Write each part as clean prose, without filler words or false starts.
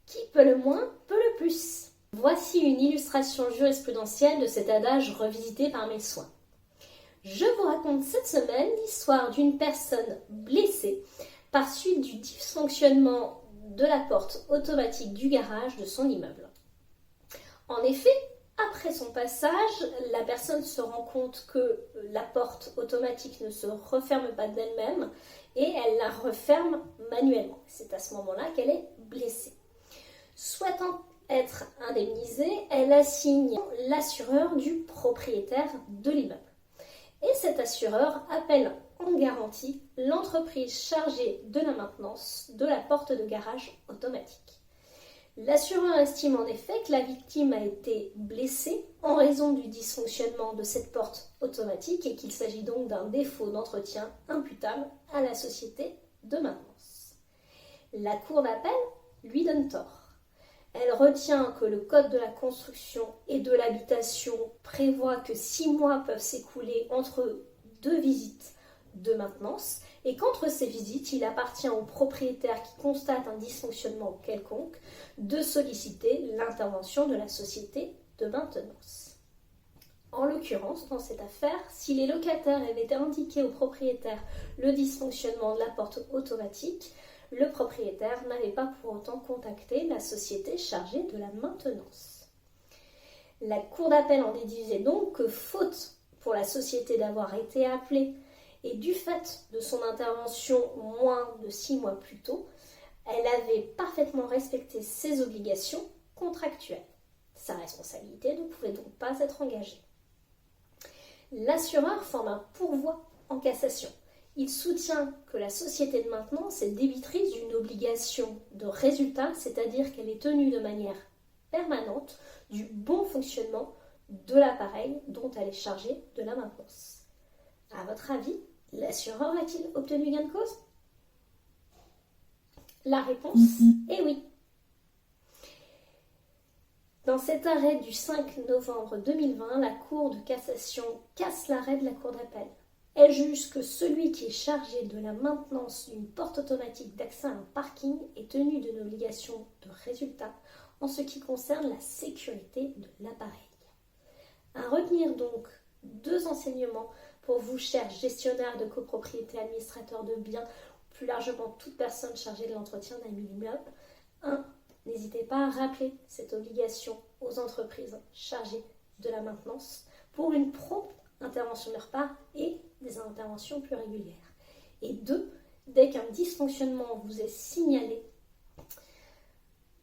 Qui peut le moins, peut le plus. Voici une illustration jurisprudentielle de cet adage revisité par mes soins. Je vous raconte cette semaine l'histoire d'une personne blessée par suite du dysfonctionnement de la porte automatique du garage de son immeuble. En effet, après son passage, la personne se rend compte que la porte automatique ne se referme pas d'elle-même et elle la referme manuellement. C'est à ce moment-là qu'elle est blessée. Souhaitant être indemnisée, elle assigne l'assureur du propriétaire de l'immeuble. Et cet assureur appelle en garantie l'entreprise chargée de la maintenance de la porte de garage automatique. L'assureur estime en effet que la victime a été blessée en raison du dysfonctionnement de cette porte automatique et qu'il s'agit donc d'un défaut d'entretien imputable à la société de maintenance. La cour d'appel lui donne tort. Elle retient que le code de la construction et de l'habitation prévoit que 6 mois peuvent s'écouler entre 2 visites de maintenance et qu'entre ces visites, il appartient au propriétaire qui constate un dysfonctionnement quelconque de solliciter l'intervention de la société de maintenance. En l'occurrence, dans cette affaire, si les locataires avaient indiqué au propriétaire le dysfonctionnement de la porte automatique, le propriétaire n'avait pas pour autant contacté la société chargée de la maintenance. La cour d'appel en déduisait donc que, faute pour la société d'avoir été appelée et du fait de son intervention moins de 6 mois plus tôt, elle avait parfaitement respecté ses obligations contractuelles. Sa responsabilité ne pouvait donc pas être engagée. L'assureur forme un pourvoi en cassation. Il soutient que la société de maintenance est débitrice d'une obligation de résultat, c'est-à-dire qu'elle est tenue de manière permanente du bon fonctionnement de l'appareil dont elle est chargée de la maintenance. À votre avis, l'assureur a-t-il obtenu gain de cause? La réponse est oui. Dans cet arrêt du 5 novembre 2020, la Cour de cassation casse l'arrêt de la Cour d'appel. Elle juge que celui qui est chargé de la maintenance d'une porte automatique d'accès à un parking est tenu d'une obligation de résultat en ce qui concerne la sécurité de l'appareil. À retenir donc 2 enseignements pour vous, chers gestionnaires de copropriété, administrateurs de biens, plus largement toute personne chargée de l'entretien d'un immeuble. 1. N'hésitez pas à rappeler cette obligation aux entreprises chargées de la maintenance pour une prompte intervention de leur part et des interventions plus régulières. Et 2, dès qu'un dysfonctionnement vous est signalé,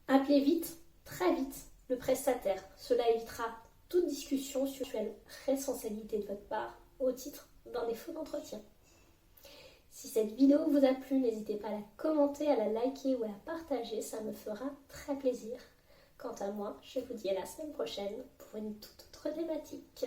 appelez vite, très vite, le prestataire. Cela évitera toute discussion sur la responsabilité de votre part au titre d'un défaut d'entretien. Si cette vidéo vous a plu, n'hésitez pas à la commenter, à la liker ou à la partager, ça me fera très plaisir. Quant à moi, je vous dis à la semaine prochaine pour une toute autre thématique.